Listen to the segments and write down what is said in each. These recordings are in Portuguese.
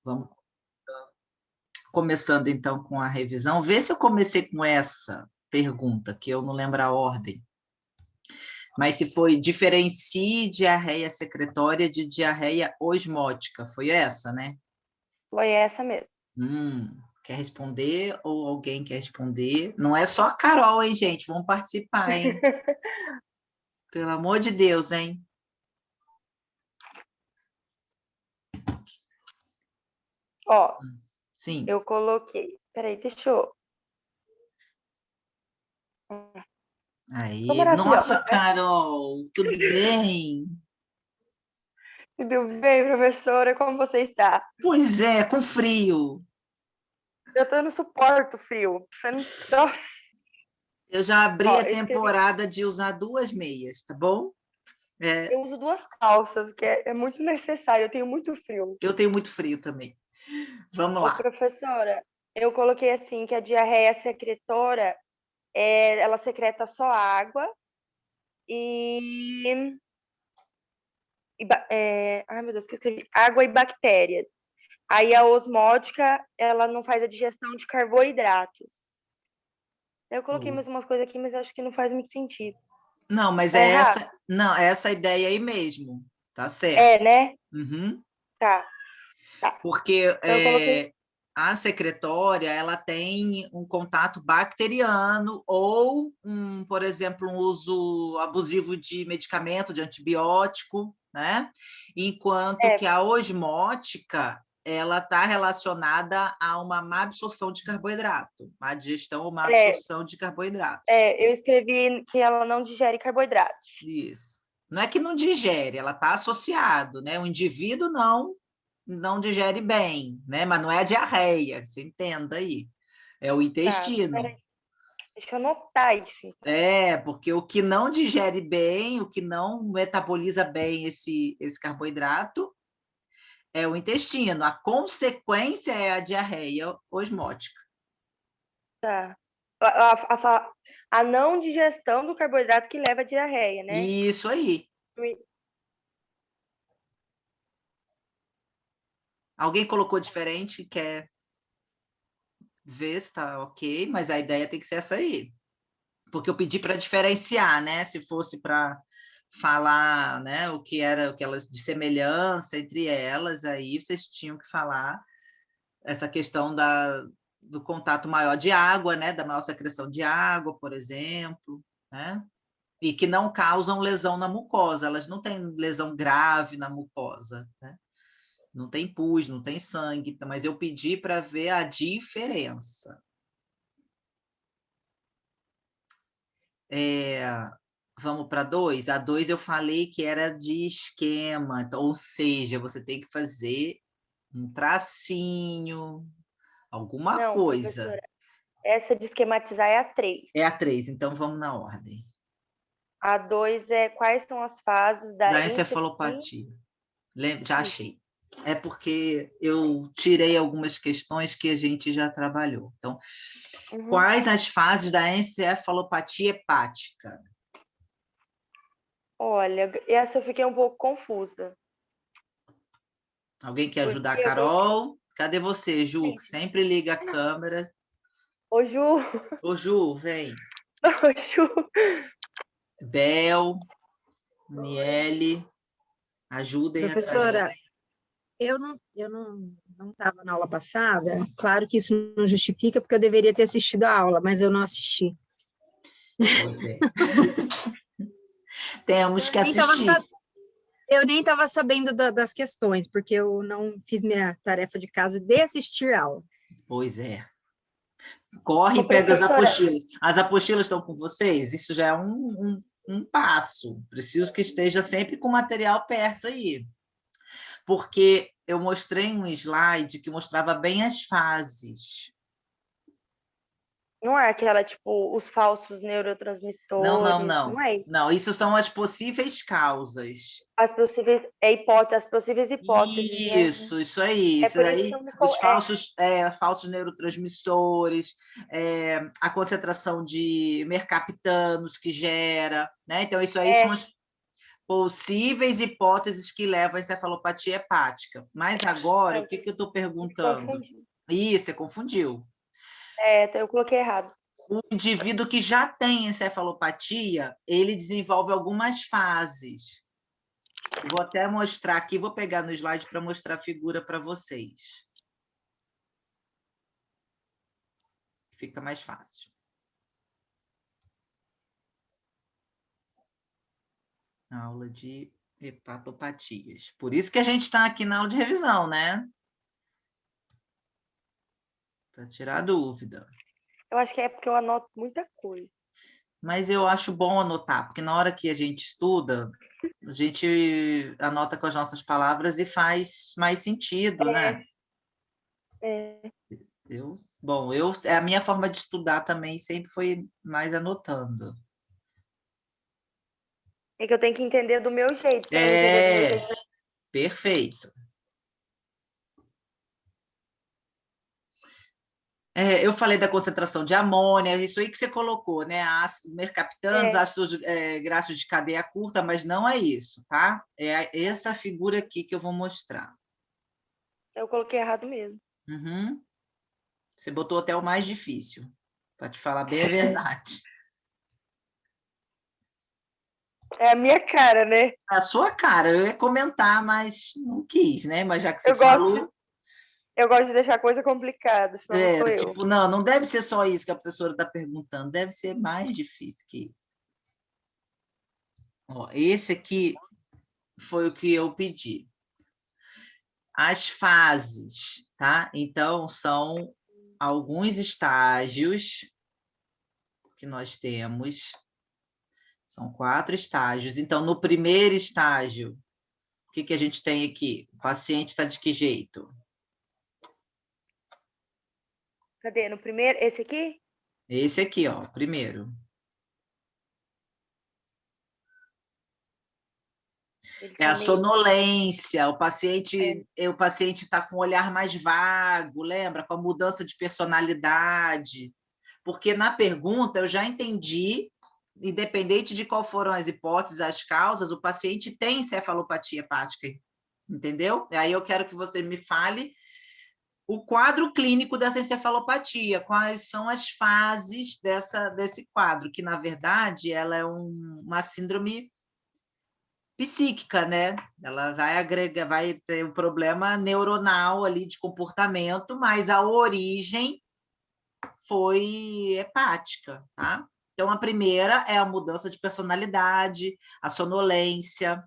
Vamos começando, então, com a revisão. Vê se eu comecei com essa pergunta, que eu não lembro a ordem. Mas se foi diferencie diarreia secretória de diarreia osmótica. Foi essa, né? Foi essa mesmo. Quer responder ou alguém quer responder? Não é só a Carol, hein, gente? Vamos participar, hein? Pelo amor de Deus, hein? Ó, sim. Eu coloquei. Peraí, deixa eu. Aí, Tô maravilhosa, nossa, né? Carol, tudo bem? Tudo bem, professora? Como você está? Pois é, com frio. Eu não suporto frio. Nossa. Eu já abri Ó, a eu escrevi. temporada de usar 2 meias, tá bom? Eu uso 2 calças, que é muito necessário. Eu tenho muito frio. Eu tenho muito frio também. Vamos Ô, lá. professora, eu coloquei assim que a diarreia secretora, ela secreta só água e ai, meu Deus, que eu escrevi? Água e bactérias. Aí a osmótica, ela não faz a digestão de carboidratos. Eu coloquei mais umas coisas aqui, mas eu acho que não faz muito sentido. Não, mas Tá é errado? essa, não, é essa ideia aí mesmo. Tá É, certo. né? Uhum. Tá, tá. Porque Então eu coloquei. a secretória ela tem um contato bacteriano ou, por exemplo, um uso abusivo de medicamento, de antibiótico, né? Enquanto É, que a osmótica ela está relacionada a uma má absorção de carboidrato, má digestão ou má é, absorção de carboidratos. eu escrevi que ela não digere carboidratos. Isso. Não é que não digere, ela está associado, né? O indivíduo não digere bem, né? Mas não é a diarreia, você entenda aí. É o Tá, intestino. peraí. Deixa eu anotar isso. É, porque o que não digere bem, o que não metaboliza bem esse carboidrato é o intestino. A consequência é a diarreia osmótica. Tá. A não digestão do carboidrato que leva à diarreia, né? Isso aí. Alguém colocou diferente, quer ver se está ok, mas a ideia tem que ser essa aí. Porque eu pedi para diferenciar, né? Se fosse para falar, né, o que elas de semelhança entre elas, aí vocês tinham que falar essa questão do contato maior de água, né, da maior secreção de água, por exemplo, né? E que não causam lesão na mucosa, elas não têm lesão grave na mucosa, né? Não tem pus, não tem sangue, mas eu pedi para ver a diferença. Vamos para 2? A 2 eu falei que era de esquema, então, ou seja, você tem que fazer um tracinho, alguma Não, coisa. professora. Essa de esquematizar é a 3. É a 3, então vamos na ordem. A 2 é quais são as fases da Da encefalopatia. Já Isso. achei. É porque eu tirei algumas questões que a gente já trabalhou. Então, Uhum. quais as fases da encefalopatia hepática? Olha, essa eu fiquei um pouco confusa. Alguém quer ajudar a Porque eu coloquei. Carol? Cadê você, Ju? Que sempre liga a câmera. Ô, Ju! Ô, Ju, vem. Ô, Ju! Bel, Oi. Niele, ajudem a Carol. Professora, eu não estava na aula passada. Claro que isso não justifica, porque eu deveria ter assistido a aula, mas eu não assisti. Pois é. Temos que Nem tava assistir. Eu nem estava sabendo das questões, porque eu não fiz minha tarefa de casa de assistir a aula. Pois é. Corre Ô, e pega as professora, apostilas. As apostilas estão com vocês? Isso já é um passo. Preciso que esteja sempre com o material perto aí. Porque eu mostrei um slide que mostrava bem as fases. não é aquela, tipo, os falsos Não, não, neurotransmissores, não não. é isso? Não, isso são as possíveis causas. As possíveis hipóteses, né? Isso aí, É isso por isso que aí, eu me. os falsos neurotransmissores, a concentração de mercaptanos que gera, né? Então, isso aí são É, as Possíveis hipóteses que levam à encefalopatia hepática. Mas agora, o que eu estou perguntando? Confundi. Ih, você confundiu. Eu coloquei errado. O indivíduo que já tem encefalopatia, ele desenvolve algumas fases. Vou até mostrar aqui, vou pegar no slide para mostrar a figura para vocês. Fica mais fácil. Aula de hepatopatias. Por isso que a gente está aqui na aula de revisão, né? Para tirar a dúvida. Eu acho que é porque eu anoto muita coisa. Mas eu acho bom anotar, porque na hora que a gente estuda, a gente anota com as nossas palavras e faz mais sentido, né? A minha forma de estudar também sempre foi mais anotando. É que eu tenho que entender do meu jeito. Se eu não entender do meu jeito, Perfeito. Eu falei da concentração de amônia, isso aí que você colocou, né? Ácido mercaptanos, ácidos graxos de cadeia curta, mas não é isso, tá? É essa figura aqui que eu vou mostrar. eu coloquei errado mesmo. Uhum. Você botou até o mais difícil, para te falar bem a verdade. É a minha cara, né? A sua cara, eu ia comentar, mas não quis, né? Mas já que você Eu falou... gosto de deixar a coisa complicada, senão não sou eu. Tipo, não deve ser só isso que a professora está perguntando, deve ser mais difícil que isso. Ó, esse aqui foi o que eu pedi. As fases, tá? Então, são alguns estágios que nós temos. São 4 estágios. Então, no primeiro estágio, o que a gente tem aqui? O paciente está de que jeito? Cadê? No primeiro? Esse aqui? Esse aqui, ó, primeiro. É a sonolência, o paciente está com o olhar mais vago, lembra? Com a mudança de personalidade. Porque na pergunta eu já entendi, independente de qual foram as hipóteses, as causas, o paciente tem encefalopatia hepática, entendeu? E aí eu quero que você me fale o quadro clínico dessa encefalopatia, quais são as fases desse quadro, que na verdade ela é uma síndrome psíquica, né? Ela vai ter um problema neuronal ali de comportamento, mas a origem foi hepática, tá? Então, a primeira é a mudança de personalidade, a sonolência.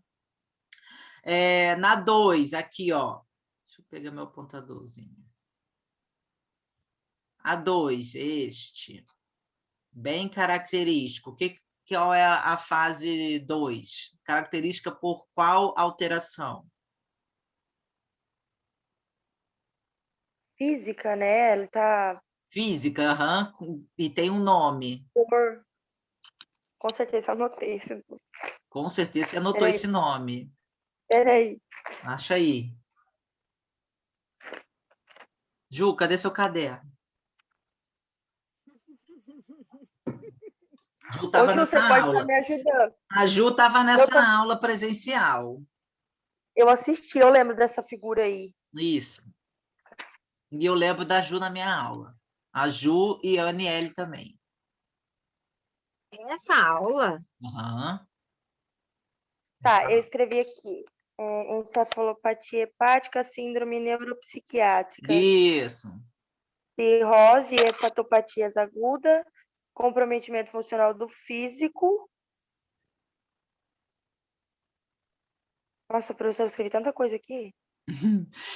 Na 2, aqui, ó. Deixa eu pegar meu apontadorzinho. A 2, este. Bem característico. Qual é a fase 2? Característica por qual alteração? Física, né? Ele tá... Física, e tem um nome. Com certeza anotei. Com certeza você anotou esse nome. Peraí. Acha aí. Ju, cadê seu caderno? Ju estava nessa você pode aula. estar me ajudando. A Ju estava nessa aula presencial. Eu assisti, eu lembro dessa figura aí. Isso. E eu lembro da Ju na minha aula. A Ju e a Aniele também. Essa aula? Uhum. Tá, eu escrevi aqui. Encefalopatia hepática, síndrome neuropsiquiátrica. Isso. Cirrose e hepatopatias agudas, comprometimento funcional do físico. Nossa, professor, eu escrevi tanta coisa aqui.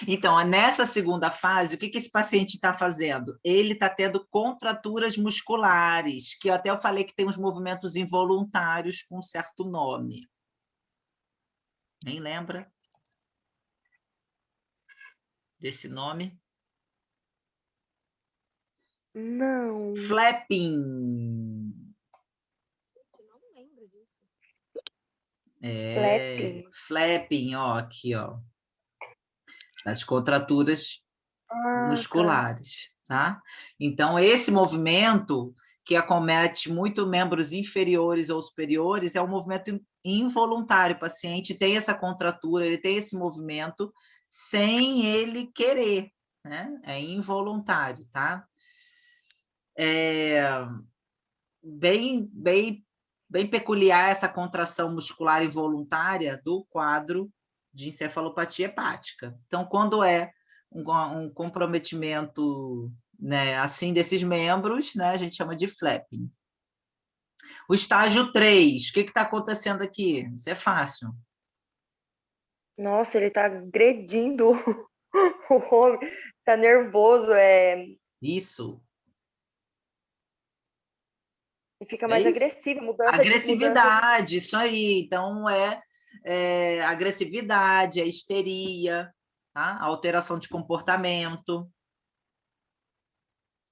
Então, nessa segunda fase, o que esse paciente está fazendo? Ele está tendo contraturas musculares, que até eu falei que tem uns movimentos involuntários com um certo nome. Nem lembra desse nome? Não. Flapping. Eu não lembro disso. Flapping, ó, aqui, ó. Das contraturas musculares, tá? Então, esse movimento, que acomete muito membros inferiores ou superiores, é um movimento involuntário. O paciente tem essa contratura, ele tem esse movimento sem ele querer, né? É involuntário, tá? É bem peculiar essa contração muscular involuntária do quadro de encefalopatia hepática. Então, quando é um comprometimento, né, assim, desses membros, né, a gente chama de flapping. O estágio 3, o que está acontecendo aqui? Isso é fácil. Nossa, ele tá agredindo o homem, tá nervoso, Isso. e fica É mais isso? agressivo, mudança de... Agressividade, isso aí. Então, agressividade, é histeria, tá? Alteração de comportamento.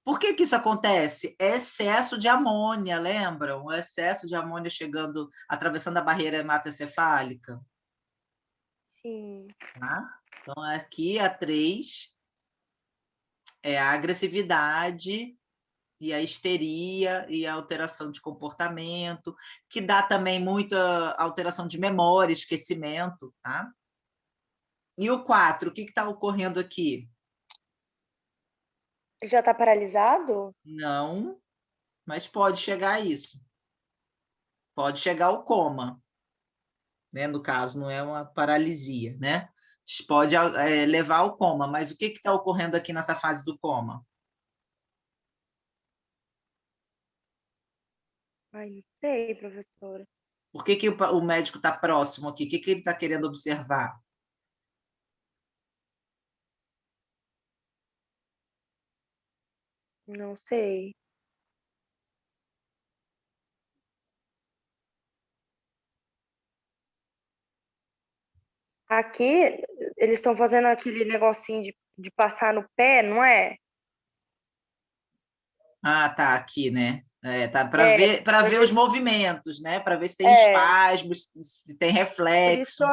Por que que isso acontece? É excesso de amônia, lembram? O excesso de amônia chegando, atravessando a barreira hematocefálica. Sim. Tá? Então, aqui a 3 é a agressividade e a histeria e a alteração de comportamento, que dá também muita alteração de memória, esquecimento, tá? E o 4, o que está ocorrendo aqui? Já tá paralisado? Não, mas pode chegar a isso. Pode chegar ao coma, né? No caso, não é uma paralisia, né? Pode levar ao coma, mas o que está ocorrendo aqui nessa fase do coma? Ai, não sei, professora. Por que o médico está próximo aqui? O que ele está querendo observar? Não sei. Aqui, eles estão fazendo aquele negocinho de passar no pé, não é? Ah, tá aqui, né? Tá É, para ver os ele- movimentos, né? Para ver se tem é, espasmos, se tem por isso que reflexo.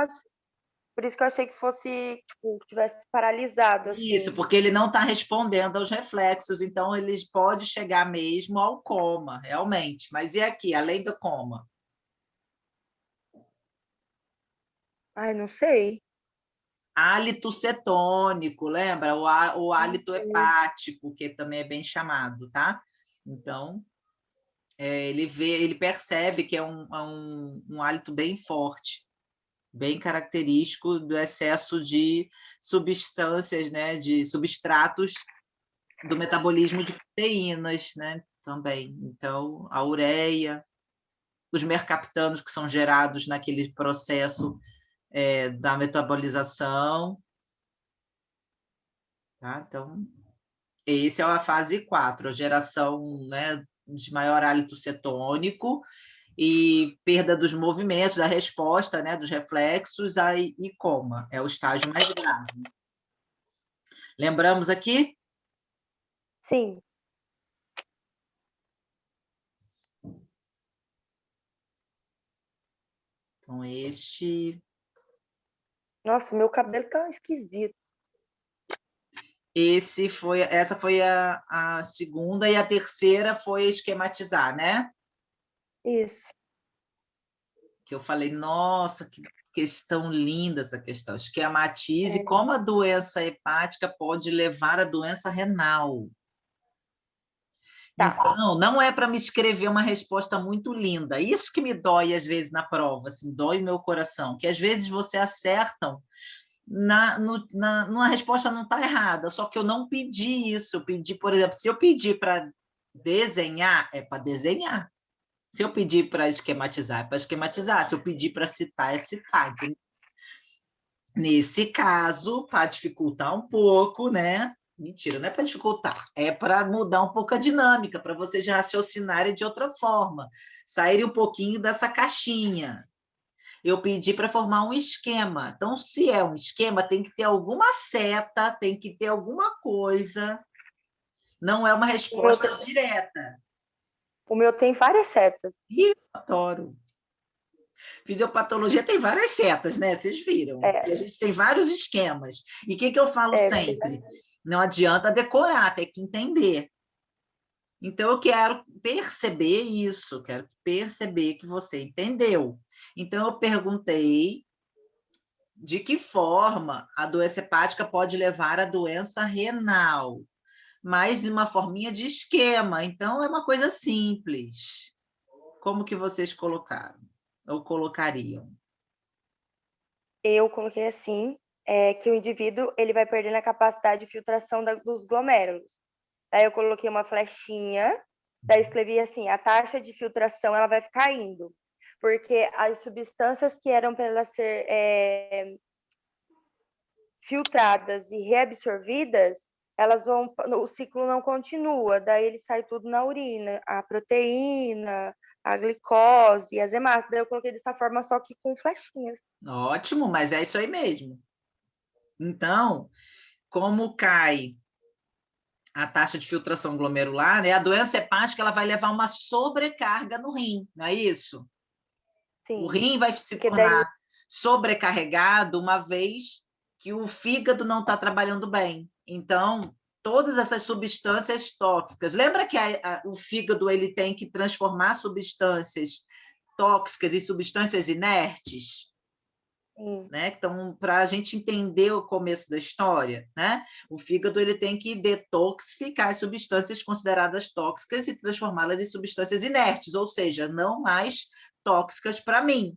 por isso que eu achei que fosse, tipo, que tivesse paralisado, Isso, assim. porque ele não está respondendo aos reflexos, então ele pode chegar mesmo ao coma, realmente. Mas e aqui, além do coma? Ai, não sei. Hálito cetônico, lembra? O Não hálito sei. hepático, que também é bem chamado, tá? Então, ele percebe que é um hálito bem forte, bem característico do excesso de substâncias, né, de substratos do metabolismo de proteínas, né, também. Então, a ureia, os mercaptanos que são gerados naquele processo da metabolização, tá? Então, esse é a fase 4, a geração, né, de maior hálito cetônico e perda dos movimentos, da resposta, né, dos reflexos, e coma. É o estágio mais grave. Lembramos aqui? Sim. Então, Nossa, meu cabelo tá esquisito. essa foi a segunda, e a terceira foi esquematizar, né? Isso. Que eu falei, nossa, que questão linda essa questão. Esquematize É. como a doença hepática pode levar à doença renal. Tá. Então, não é para me escrever uma resposta muito linda. Isso que me dói, às vezes, na prova, assim, dói o meu coração, que às vezes você acertam numa resposta não está errada, só que eu não pedi isso. Eu pedi, por exemplo, se eu pedir para desenhar, é para desenhar. Se eu pedir para esquematizar, é para esquematizar. Se eu pedir para citar, é citar. Entendeu? Nesse caso, para dificultar um pouco, né? Mentira, não é para dificultar, é para mudar um pouco a dinâmica, para vocês raciocinarem de outra forma, saírem um pouquinho dessa caixinha. Eu pedi para formar um esquema. Então, se é um esquema, tem que ter alguma seta, tem que ter alguma coisa. Não é uma O meu, resposta direta. o meu tem várias setas. Ih, adoro. Fisiopatologia tem várias setas, né? Vocês viram. E a É, gente tem vários esquemas. E o que eu falo tem sempre? Não adianta decorar, tem que entender. Então, eu quero perceber isso, quero perceber que você entendeu. Então, eu perguntei de que forma a doença hepática pode levar à doença renal, mas de uma forminha de esquema. Então, é uma coisa simples. Como que vocês colocaram? Ou colocariam? Eu coloquei assim, que o indivíduo ele vai perdendo a capacidade de filtração dos glomérulos. Daí eu coloquei uma flechinha, daí escrevi assim, a taxa de filtração ela vai ficar indo, porque as substâncias que eram para elas ser filtradas e reabsorvidas, elas vão, o ciclo não continua, daí ele sai tudo na urina, a proteína, a glicose, as hemácias. Daí eu coloquei dessa forma, só que com flechinhas. Ótimo, mas é isso aí mesmo. Então, como cai a taxa de filtração glomerular, né, a doença hepática ela vai levar uma sobrecarga no rim, não é isso? O Sim, rim vai se porque daí tornar sobrecarregado uma vez que o fígado não está trabalhando bem. Então, todas essas substâncias tóxicas. Lembra que o fígado ele tem que transformar substâncias tóxicas em substâncias inertes? sim. Né? Então, para a gente entender o começo da história, né? O fígado ele tem que detoxificar as substâncias consideradas tóxicas e transformá-las em substâncias inertes, ou seja, não mais tóxicas para mim.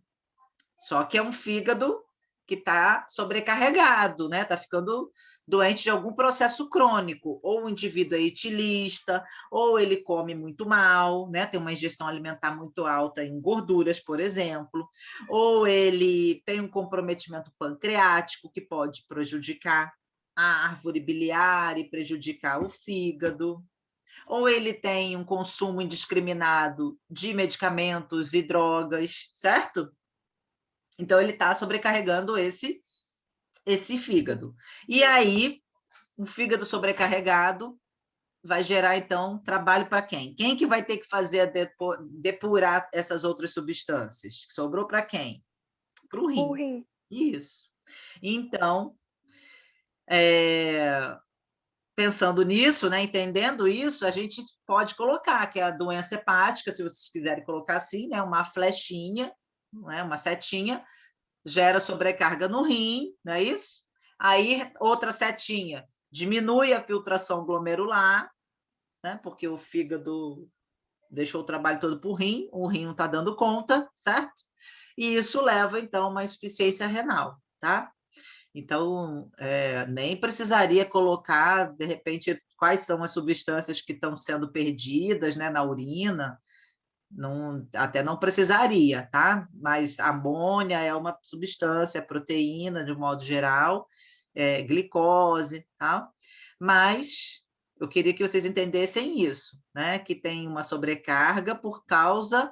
Só que é um fígado que está sobrecarregado, né? Está ficando doente de algum processo crônico. Ou o indivíduo é etilista, ou ele come muito mal, né? Tem uma ingestão alimentar muito alta em gorduras, por exemplo, ou ele tem um comprometimento pancreático que pode prejudicar a árvore biliar e prejudicar o fígado, ou ele tem um consumo indiscriminado de medicamentos e drogas, certo? Então, ele está sobrecarregando esse fígado. E aí, o fígado sobrecarregado vai gerar, então, trabalho para quem? Quem que vai ter que fazer depurar essas outras substâncias? Sobrou para quem? Para o O rim. rim. Isso. Então, pensando nisso, né, entendendo isso, a gente pode colocar que a doença hepática, se vocês quiserem colocar assim, né, uma flechinha, né, uma setinha, gera sobrecarga no rim, não é isso? Aí, outra setinha, diminui a filtração glomerular, né? Porque o fígado deixou o trabalho todo para o rim não está dando conta, certo? E isso leva, então, a uma insuficiência renal, tá? Então, nem precisaria colocar, de repente, quais são as substâncias que estão sendo perdidas, né, na urina, não, até não precisaria, tá? Mas a amônia é uma substância, proteína, de um modo geral, glicose, tá? Mas eu queria que vocês entendessem isso, né? Que tem uma sobrecarga por causa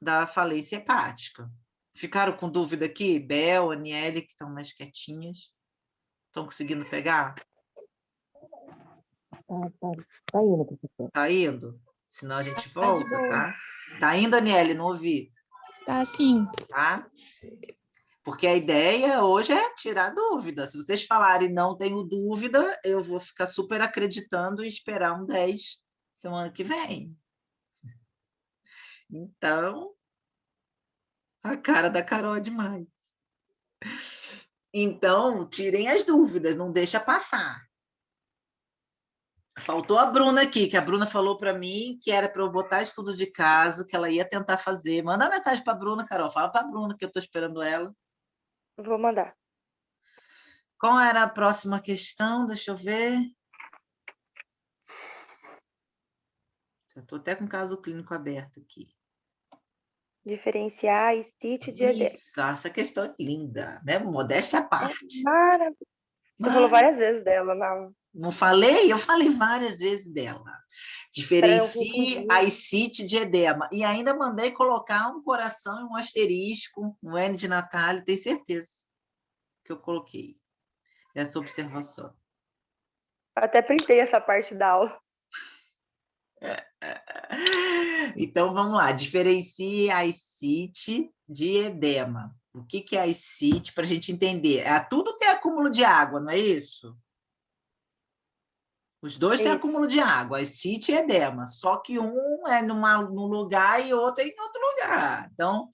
da falência hepática. Ficaram com dúvida aqui? Bel, Aniele, que estão mais quietinhas. Estão conseguindo pegar? Tá indo, professor. Tá indo? Senão a gente Tá de volta, boa. tá? Tá indo, Aniele? Não ouvi. Tá sim. Tá? Porque a ideia hoje é tirar dúvida. Se vocês falarem não tenho dúvida, eu vou ficar super acreditando e esperar um 10 semana que vem. Então, a cara da Carol é demais. Então, tirem as dúvidas, não deixa passar. Faltou a Bruna aqui, que a Bruna falou para mim que era para eu botar estudo de caso, que ela ia tentar fazer. Manda uma mensagem para a Bruna, Carol. Fala para a Bruna que eu estou esperando ela. Vou mandar. Qual era a próxima questão? Deixa eu ver. Estou até com o caso clínico aberto aqui. Diferenciar ascite de edema. Isso, essa questão é linda, né? Modéstia à parte. Maravilhoso. Você falou várias vezes dela, não? Não falei? Eu falei várias vezes dela. Para não Diferencie confundir. a ascite de edema. E ainda mandei colocar um coração e um asterisco, um N de Natália, tenho certeza que eu coloquei essa observação. Até printei essa parte da aula. Então, vamos lá. Diferencie a ascite de edema. O que é ascite para a gente entender? Tudo tem acúmulo de água, não é isso? Os dois têm Isso. acúmulo de água, ascite e edema, só que um é num lugar e outro é em outro lugar. Então,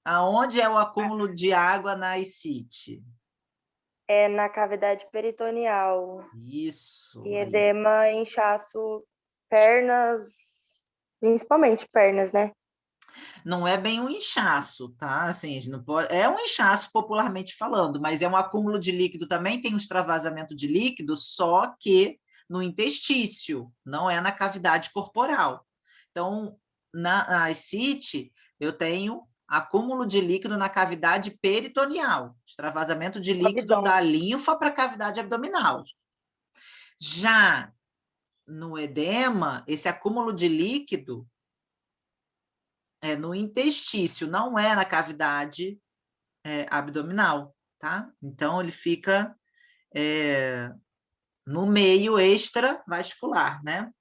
aonde é o acúmulo de água na ascite? É na cavidade peritoneal. Isso. E Aí. edema, inchaço, pernas, principalmente pernas, né? Não é bem um inchaço, tá? Assim, a gente não pode... É um inchaço popularmente falando, mas é um acúmulo de líquido também, tem um extravasamento de líquido, só que no intestício, não é na cavidade corporal. Então, na ascite, eu tenho acúmulo de líquido na cavidade peritoneal, extravasamento de líquido Abdômen. da linfa para a cavidade abdominal. Já no edema, esse acúmulo de líquido é no intestício, não é na cavidade abdominal, tá? Então, ele fica no meio extravascular, né?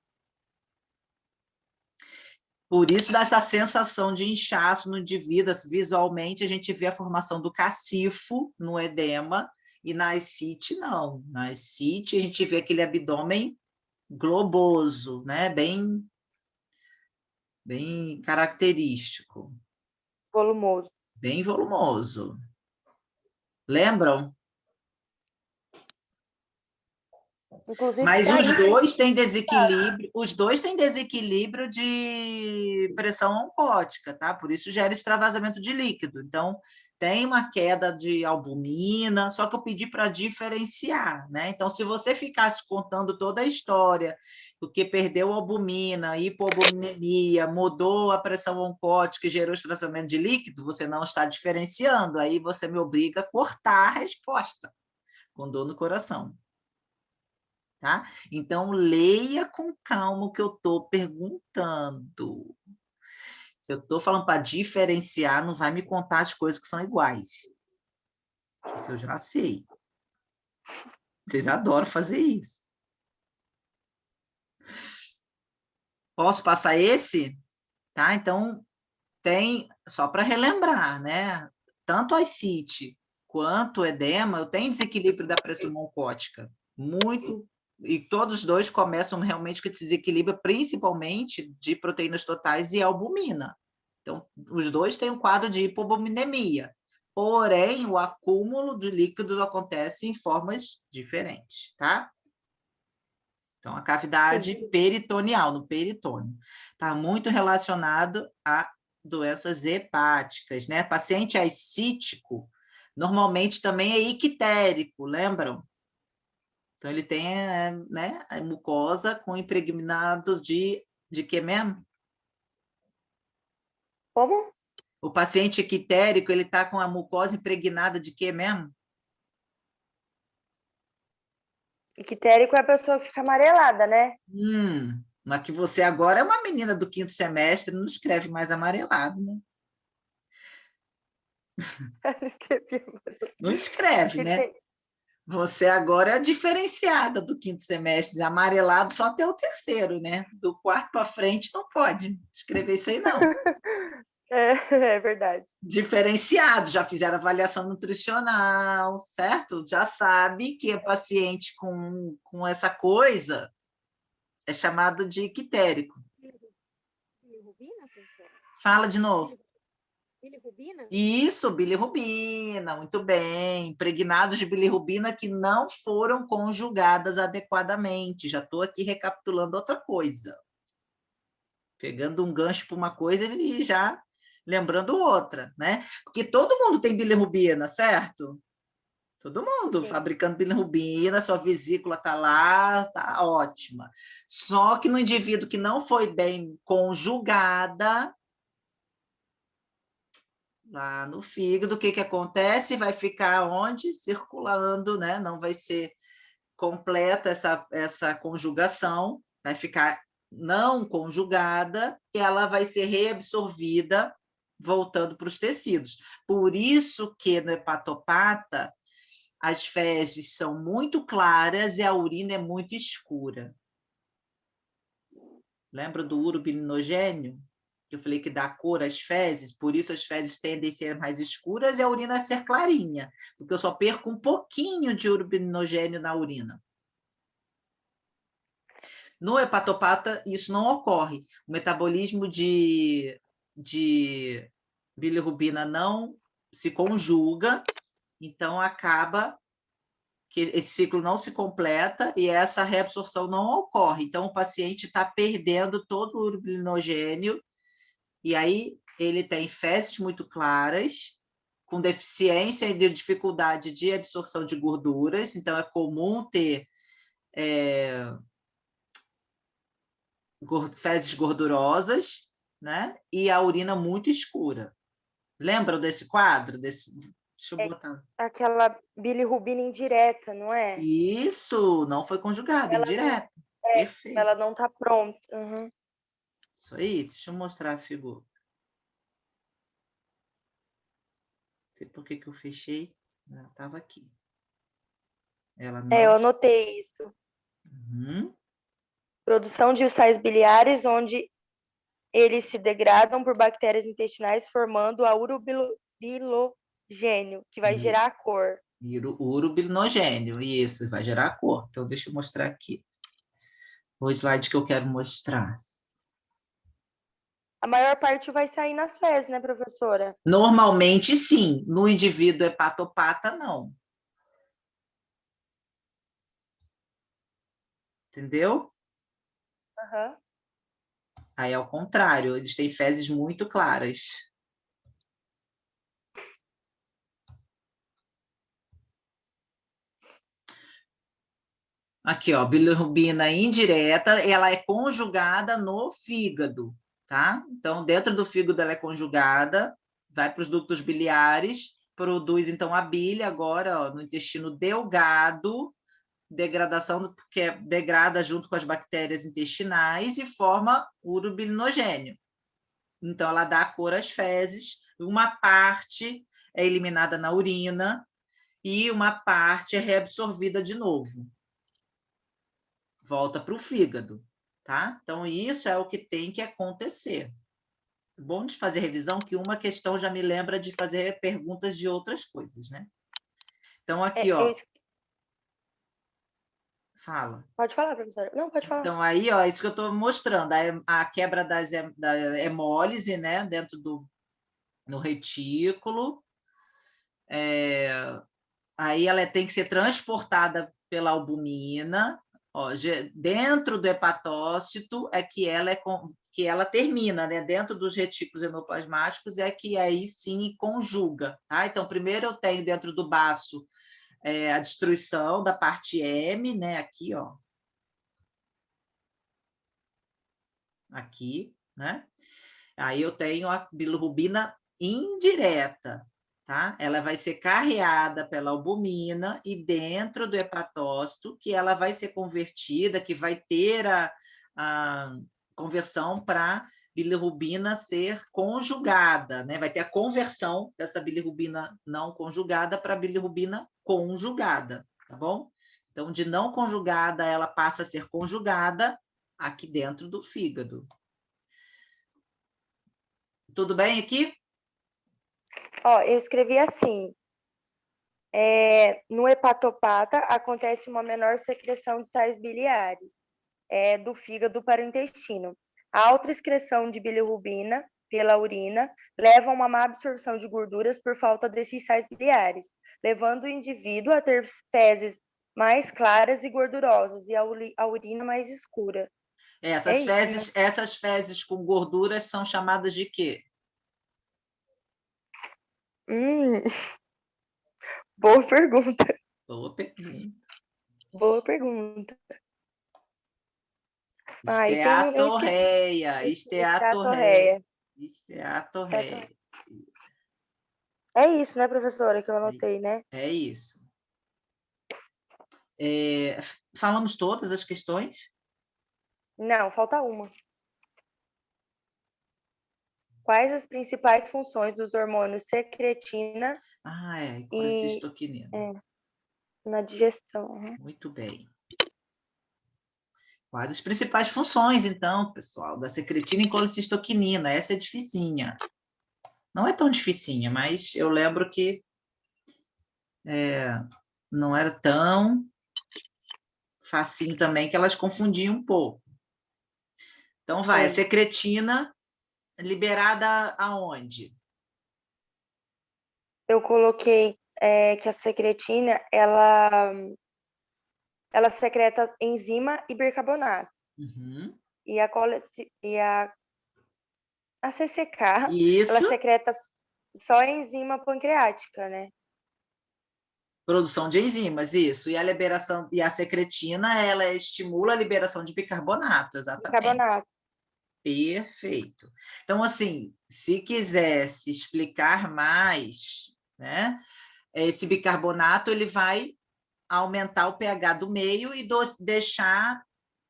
Por isso dá essa sensação de inchaço no indivíduo. Visualmente, a gente vê a formação do cacifo no edema, e na ascite, não. Na ascite, a gente vê aquele abdômen globoso, né? Bem característico, Volumoso. bem volumoso. Lembram? Inclusive, Mas tá os aí. dois têm desequilíbrio de pressão oncótica, tá? Por isso gera extravasamento de líquido. Então, tem uma queda de albumina, só que eu pedi para diferenciar, né? Então, se você ficasse contando toda a história, porque perdeu albumina, hipoalbuminemia, mudou a pressão oncótica e gerou extravasamento de líquido, você não está diferenciando. Aí você me obriga a cortar a resposta, com dor no coração. Tá? Então, leia com calma o que eu estou perguntando. Se eu estou falando para diferenciar, não vai me contar as coisas que são iguais. Isso eu já sei. Vocês adoram fazer isso. Posso passar esse? Tá? Então, tem, só para relembrar, né? Tanto a ascite quanto o edema, eu tenho desequilíbrio da pressão oncótica. Muito, e todos os dois começam realmente com desequilíbrio, principalmente de proteínas totais e albumina. Então, os dois têm um quadro de hipoalbuminemia. Porém, o acúmulo de líquidos acontece em formas diferentes, tá? Então, a cavidade peritoneal, no peritônio, está muito relacionado a doenças hepáticas, né? Paciente ascítico, normalmente também é ictérico, lembram? Então, ele tem, né, a mucosa com impregnados de quê mesmo? Como? O paciente ictérico, ele está com a mucosa impregnada de quê mesmo? Ictérico é a pessoa que fica amarelada, né? Mas que você agora é uma menina do 5º semestre, não escreve mais amarelado, né? Não escreve, né? Você agora é diferenciada do 5º semestre, amarelado só até o 3º, né? Do 4º para frente não pode escrever isso aí, não. É verdade. Diferenciado, já fizeram avaliação nutricional, certo? Já sabe que é paciente com essa coisa é chamado de ictérico. Bilirrubina, professora? Fala de novo. Bilirrubina? Isso, bilirrubina, muito bem. Impregnados de bilirrubina que não foram conjugadas adequadamente. Já estou aqui recapitulando outra coisa. Pegando um gancho para uma coisa e já lembrando outra, né? Porque todo mundo tem bilirrubina, certo? Todo mundo fabricando bilirrubina, sua vesícula está lá, está ótima. Só que no indivíduo que não foi bem conjugada, lá no fígado, o que que acontece? Vai ficar onde? Circulando, né? Não vai ser completa essa conjugação, vai ficar não conjugada e ela vai ser reabsorvida voltando para os tecidos. Por isso que no hepatopata as fezes são muito claras e a urina é muito escura. Lembra do urobilinogênio? Eu falei que dá cor às fezes, por isso as fezes tendem a ser mais escuras e a urina a ser clarinha, porque eu só perco um pouquinho de urobilinogênio na urina. No hepatopata, isso não ocorre. O metabolismo de bilirrubina não se conjuga, então acaba que esse ciclo não se completa e essa reabsorção não ocorre. Então, o paciente está perdendo todo o urobilinogênio e aí ele tem fezes muito claras, com deficiência e de dificuldade de absorção de gorduras, então é comum ter fezes gordurosas, né? E a urina muito escura. Lembram desse quadro? Deixa eu botar. Aquela bilirrubina indireta, não é? Isso, não foi conjugado, indireto. Perfeito. Ela não está pronta. Uhum. Isso aí, deixa eu mostrar a figura. Não sei por que eu fechei. Ela estava aqui. Ela não... eu anotei isso. Uhum. Produção de sais biliares, onde eles se degradam por bactérias intestinais, formando a urobilogênio, que vai gerar a cor. Urobilinogênio, isso, vai gerar a cor. Então, deixa eu mostrar aqui. O slide que eu quero mostrar. A maior parte vai sair nas fezes, né, professora? Normalmente, sim. No indivíduo hepatopata, não. Entendeu? Uhum. Aí, ao contrário, eles têm fezes muito claras. Aqui, ó, bilirrubina indireta, ela é conjugada no fígado, tá? Então, dentro do fígado ela é conjugada, vai para os ductos biliares, produz, então, a bile agora, ó, no intestino delgado, degradação, porque degrada junto com as bactérias intestinais e forma urobilinogênio. Então, ela dá a cor às fezes, uma parte é eliminada na urina e uma parte é reabsorvida de novo. Volta para o fígado, tá? Então, isso é o que tem que acontecer. Bom de fazer revisão, que uma questão já me lembra de fazer perguntas de outras coisas, né? Então, aqui, ó. Fala. Pode falar, professora. Não, pode falar. Então, aí, ó, isso que eu estou mostrando, a quebra da hemólise, né, dentro no retículo. Aí ela tem que ser transportada pela albumina. Ó, dentro do hepatócito é que ela termina, né? Dentro dos retículos endoplasmáticos é que aí sim conjuga, tá? Então, primeiro eu tenho dentro do baço a destruição da parte M, né? Aqui, ó. Aqui, né? Aí eu tenho a bilirrubina indireta, tá? Ela vai ser carreada pela albumina e dentro do hepatócito que ela vai ser convertida, que vai ter a conversão para bilirrubina ser conjugada, né? Vai ter a conversão dessa bilirrubina não conjugada para bilirrubina conjugada, tá bom? Então, de não conjugada, ela passa a ser conjugada aqui dentro do fígado. Tudo bem aqui? Ó, eu escrevi assim. No hepatopata acontece uma menor secreção de sais biliares do fígado para o intestino. A alta excreção de bilirrubina pela urina leva a uma má absorção de gorduras por falta desses sais biliares, levando o indivíduo a ter fezes mais claras e gordurosas e a urina mais escura. Essas fezes com gorduras são chamadas de quê? Boa pergunta. Boa pergunta. Boa pergunta. Esteatorreia. Esteatorreia. Esteatorreia. É isso, né, professora, que eu anotei, né? É isso. Falamos todas as questões? Não, falta uma. Quais as principais funções dos hormônios secretina e colecistoquinina. Na digestão? Muito bem. Quais as principais funções, então, pessoal, da secretina e colecistoquinina? Essa é dificinha. Não é tão dificinha, mas eu lembro que não era tão facinho também, que elas confundiam um pouco. Então, vai, a Oi. secretina liberada aonde? Eu coloquei que a secretina, ela secreta enzima e bicarbonato. Uhum. E a CCK, ela Isso, secreta só enzima pancreática, né? produção de enzimas, isso. E a liberação, e a secretina, ela estimula a liberação de bicarbonato, exatamente. Bicarbonato. Perfeito. Então, assim, se quisesse explicar mais, né, esse bicarbonato, ele vai aumentar o pH do meio e deixar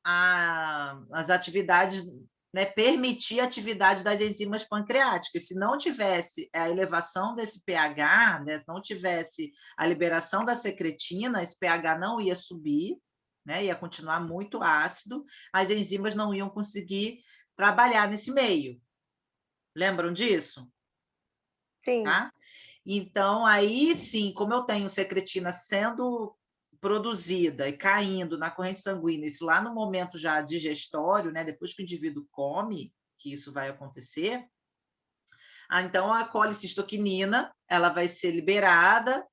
as atividades, né, permitir a atividade das enzimas pancreáticas. Se não tivesse a elevação desse pH, né, se não tivesse a liberação da secretina, esse pH não ia subir, né, ia continuar muito ácido, as enzimas não iam conseguir trabalhar nesse meio. Lembram disso? Sim. Tá? Então, aí sim, como eu tenho secretina sendo produzida e caindo na corrente sanguínea, isso lá no momento já digestório, né, depois que o indivíduo come, que isso vai acontecer, então a colicistoquinina, ela vai ser liberada,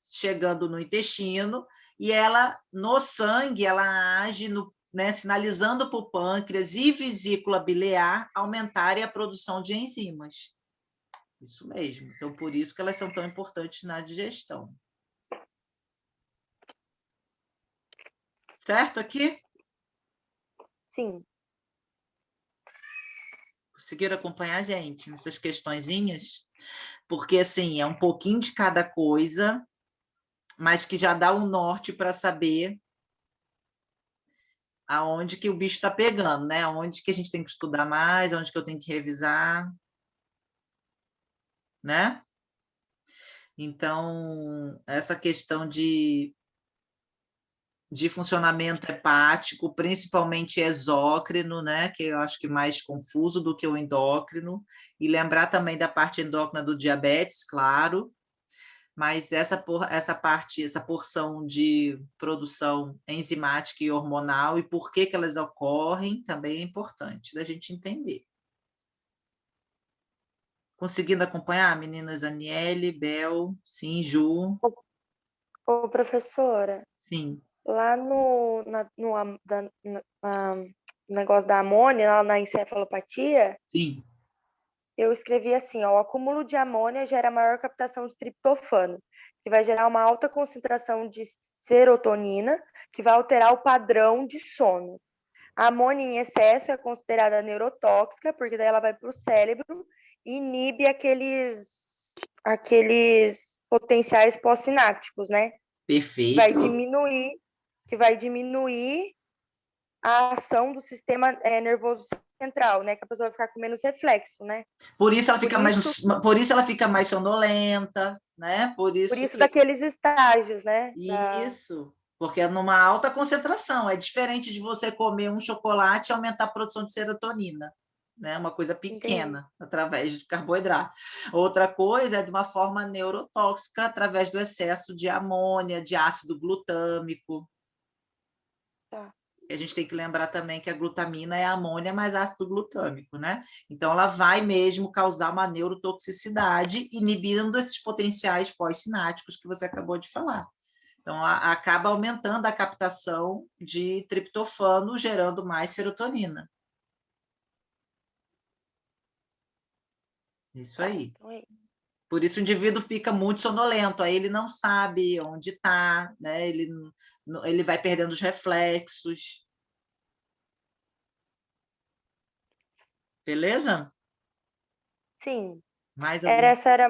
chegando no intestino, e ela, no sangue, ela age no, né, sinalizando para o pâncreas e vesícula biliar aumentarem a produção de enzimas. Isso mesmo. Então, por isso que elas são tão importantes na digestão. Certo aqui? Sim. Conseguiram acompanhar a gente nessas questõezinhas? Porque, assim, é um pouquinho de cada coisa, mas que já dá um norte para saber aonde que o bicho está pegando, né? Aonde que a gente tem que estudar mais, aonde que eu tenho que revisar, né? Então, essa questão de funcionamento hepático, principalmente exócrino, né, que eu acho que mais confuso do que o endócrino, e lembrar também da parte endócrina do diabetes, claro, mas essa parte, essa porção de produção enzimática e hormonal e por que elas ocorrem também é importante da gente entender. Conseguindo acompanhar, meninas Aniele, Bel, sim, Ju, Ô, professora, sim, lá no negócio da amônia, lá na encefalopatia, sim, eu escrevi assim, ó, o acúmulo de amônia gera maior captação de triptofano, que vai gerar uma alta concentração de serotonina, que vai alterar o padrão de sono. A amônia em excesso é considerada neurotóxica, porque daí ela vai para o cérebro e inibe aqueles potenciais pós-sinápticos, né? Vai perfeito. diminuir, que vai diminuir a ação do sistema nervoso central, né? Que a pessoa vai ficar com menos reflexo, né? Por isso ela Por fica isso, por isso ela fica mais sonolenta, né? Por por isso isso que daqueles estágios, né? isso, porque é numa alta concentração, é diferente de você comer um chocolate e aumentar a produção de serotonina, né? Uma coisa Entendi. pequena através de carboidrato. Outra coisa é de uma forma neurotóxica através do excesso de amônia, de ácido glutâmico. Tá. A gente tem que lembrar também que a glutamina é amônia mais ácido glutâmico, né? Então, ela vai mesmo causar uma neurotoxicidade, inibindo esses potenciais pós-sináticos que você acabou de falar. Então, acaba aumentando a captação de triptofano, gerando mais serotonina. Isso aí. Então é Por isso o indivíduo fica muito sonolento, aí ele não sabe onde está, né? Ele vai perdendo os reflexos. Beleza? sim. Mais Era alguma? essa era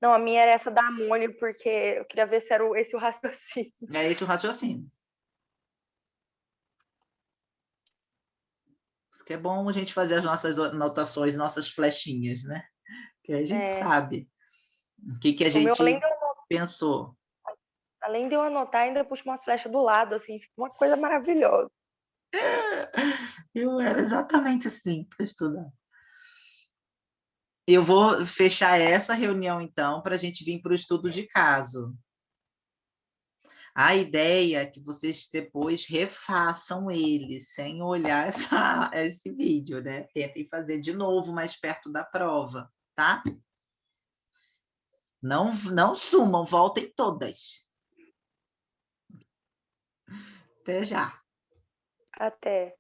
não, a minha era essa da amônia, porque eu queria ver se era esse o raciocínio. É esse o raciocínio. Isso que é bom a gente fazer as nossas anotações, nossas flechinhas, né? Que aí a gente É, sabe o que a o meu, gente pensou. além de eu anotar, ainda puxo umas flechas do lado, assim, fica uma coisa maravilhosa. Eu era exatamente assim para estudar. Eu vou fechar essa reunião, então, para a gente vir para o estudo de caso. A ideia é que vocês depois refaçam ele, sem olhar esse vídeo, né? Tentem fazer de novo mais perto da prova, tá? Não sumam, voltem todas. Até já. Até.